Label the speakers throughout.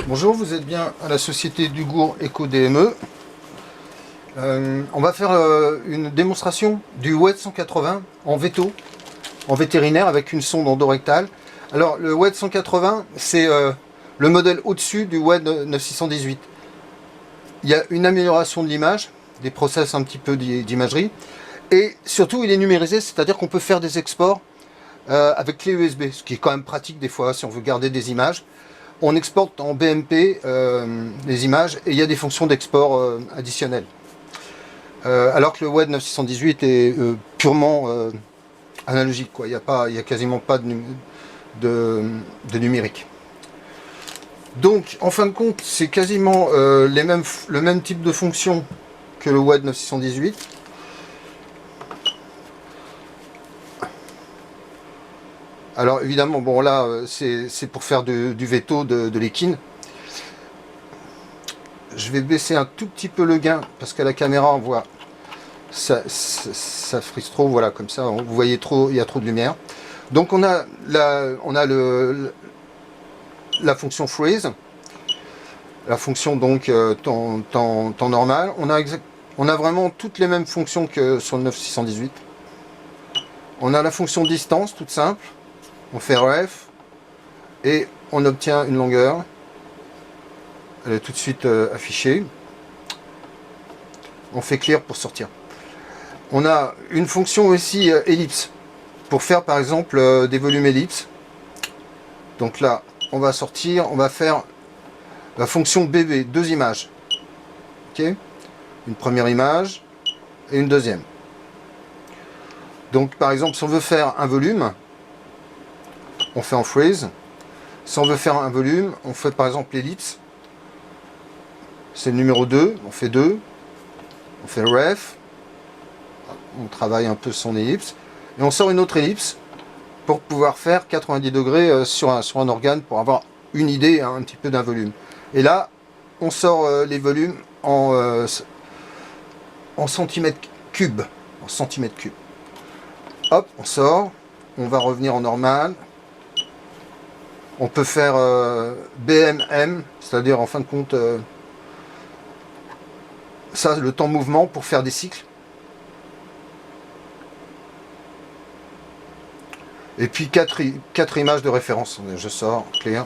Speaker 1: Bonjour, vous êtes bien à la société Dugour Eco DME. On va faire une démonstration du WED 180 en veto, en vétérinaire avec une sonde endorectale. Alors le WED 180, c'est le modèle au-dessus du WED 9618. Il y a une amélioration de l'image, des process un petit peu d'imagerie, et surtout il est numérisé, c'est-à-dire qu'on peut faire des exports avec clé USB, ce qui est quand même pratique des fois si on veut garder des images. On exporte en BMP les images et il y a des fonctions d'export additionnelles. Alors que le WED 9618 est purement analogique, quoi. Il n'y a quasiment pas de numérique. Donc en fin de compte, c'est quasiment le même type de fonction que le WED 9618. Alors évidemment, bon là, c'est pour faire du veto de l'équine. Je vais baisser un tout petit peu le gain, parce qu'à la caméra, on voit, ça frise trop, voilà, comme ça, vous voyez trop, il y a trop de lumière. Donc on a la fonction freeze, la fonction donc temps normal. On a vraiment toutes les mêmes fonctions que sur le 9618. On a la fonction distance, toute simple. On fait ref et on obtient une longueur. Elle est tout de suite affichée. On fait clear pour sortir. On a une fonction aussi ellipse pour faire par exemple des volumes ellipses. Donc là, on va sortir, on va faire la fonction BB, deux images. Ok, une première image et une deuxième. Donc par exemple, si on veut faire un volume, on fait en freeze. Si on veut faire un volume, on fait par exemple l'ellipse. C'est le numéro 2, on fait 2. On fait ref. On travaille un peu son ellipse. Et on sort une autre ellipse pour pouvoir faire 90 degrés sur un organe pour avoir une idée un petit peu d'un volume. Et là, on sort les volumes en centimètres cubes. En centimètres cubes. Hop, on sort. On va revenir en normal. On peut faire BMM, c'est-à-dire en fin de compte, ça, le temps mouvement pour faire des cycles. Et puis 4 images de référence. Je sors, clear.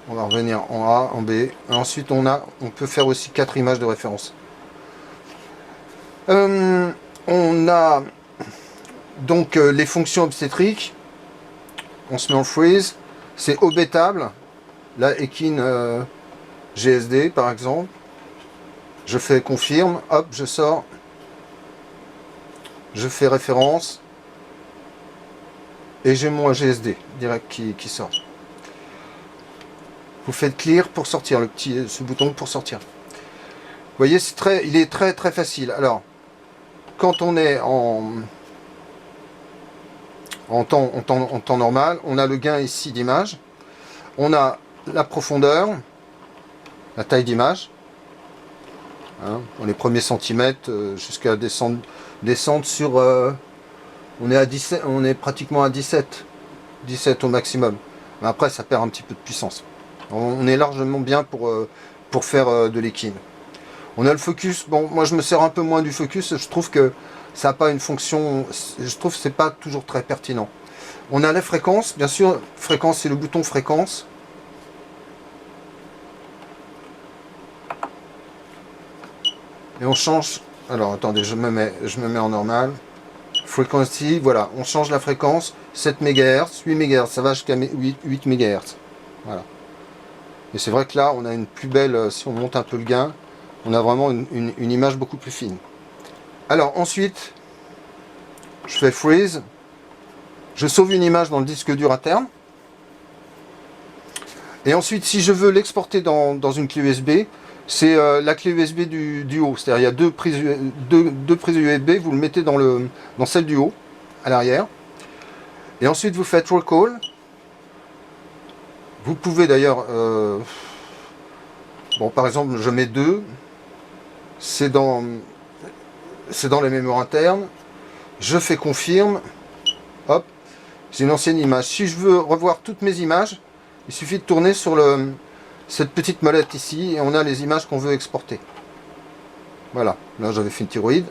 Speaker 1: On va revenir en A, en B. Et ensuite, on peut faire aussi 4 images de référence. On a donc les fonctions obstétriques. On se met en freeze. C'est obétable, la équine GSD par exemple. Je fais confirme, hop, je sors. Je fais référence. Et j'ai mon GSD direct qui sort. Vous faites clear pour sortir, ce bouton pour sortir. Vous voyez, il est très très facile. Alors, quand on est en temps normal, on a le gain ici d'image, on a la profondeur, la taille d'image, hein, dans les premiers centimètres jusqu'à descendre sur, on est pratiquement à 17 au maximum, mais après ça perd un petit peu de puissance. On est largement bien pour faire de l'équine. On a le focus, bon moi je me sers un peu moins du focus, je trouve que ça n'a pas une fonction, je trouve que c'est pas toujours très pertinent. On a la fréquence, bien sûr, fréquence c'est le bouton fréquence. Et on change, alors attendez, je me mets en normal. Frequency, voilà, on change la fréquence, 7 MHz, 8 MHz, ça va jusqu'à 8 MHz. Voilà. Et c'est vrai que là, on a une plus belle, si on monte un peu le gain, on a vraiment une image beaucoup plus fine. Alors ensuite, je fais freeze, je sauve une image dans le disque dur interne. Et ensuite, si je veux l'exporter dans une clé USB, c'est la clé USB du haut. C'est-à-dire il y a deux prises USB, vous le mettez dans celle du haut, à l'arrière. Et ensuite, vous faites recall. Vous pouvez d'ailleurs, bon par exemple, je mets 2. C'est dans les mémoires internes. Je fais confirme. Hop, j'ai une ancienne image. Si je veux revoir toutes mes images, il suffit de tourner sur cette petite molette ici et on a les images qu'on veut exporter. Voilà, là j'avais fait une thyroïde.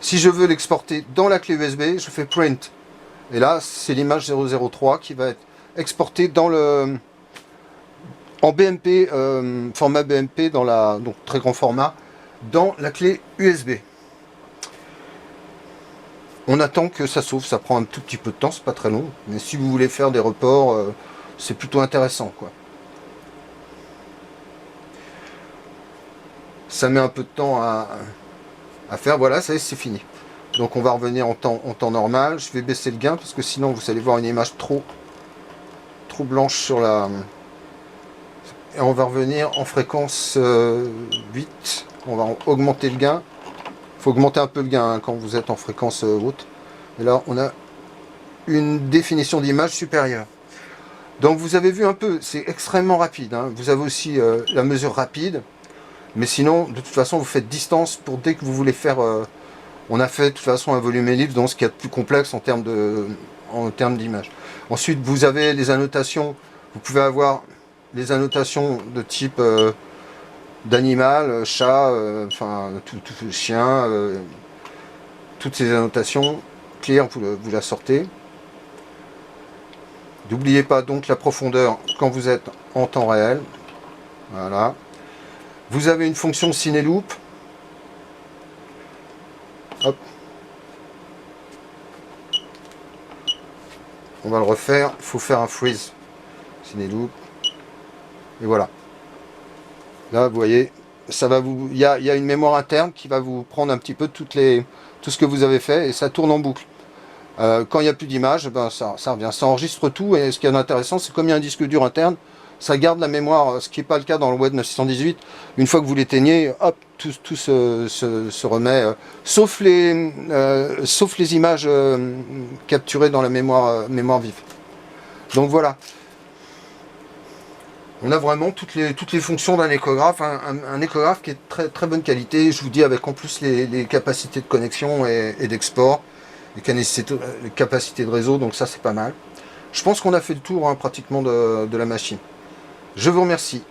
Speaker 1: Si je veux l'exporter dans la clé USB, je fais print. Et là, c'est l'image 003 qui va être exportée dans le en BMP, format BMP, dans la donc très grand format, dans la clé USB. On attend que ça s'ouvre, ça prend un tout petit peu de temps, c'est pas très long, mais si vous voulez faire des reports, c'est plutôt intéressant, quoi. Ça met un peu de temps à faire, voilà, ça y est, c'est fini. Donc on va revenir en temps normal, je vais baisser le gain, parce que sinon vous allez voir une image trop blanche sur la... Et on va revenir en fréquence 8, on va augmenter le gain. Il faut augmenter un peu le gain hein, quand vous êtes en fréquence haute. Et là on a une définition d'image supérieure. Donc vous avez vu un peu, c'est extrêmement rapide. Hein. Vous avez aussi la mesure rapide. Mais sinon, de toute façon, vous faites distance pour dès que vous voulez faire... on a fait de toute façon un volume ellipse, donc ce qui est plus complexe en termes d'image. Ensuite, vous avez les annotations. Vous pouvez avoir les annotations de type d'animal, chat, enfin tout chien, toutes ces annotations. Clear, vous la sortez. N'oubliez pas donc la profondeur quand vous êtes en temps réel. Voilà. Vous avez une fonction ciné-loop. Hop. On va le refaire. Il faut faire un freeze. Ciné-loop. Et voilà. Là, vous voyez, ça va vous. Il y a une mémoire interne qui va vous prendre un petit peu tout ce que vous avez fait et ça tourne en boucle. Quand il n'y a plus d'image, ben ça revient. Ça enregistre tout et ce qui est intéressant, c'est comme il y a un disque dur interne, ça garde la mémoire, ce qui n'est pas le cas dans le Web 918. Une fois que vous l'éteignez, hop, tout se remet, sauf les images capturées dans la mémoire vive. Donc voilà. On a vraiment toutes les fonctions d'un échographe, un échographe qui est très bonne qualité, je vous dis, avec en plus les capacités de connexion et d'export, les capacités de réseau, donc ça c'est pas mal. Je pense qu'on a fait le tour hein, pratiquement de la machine. Je vous remercie.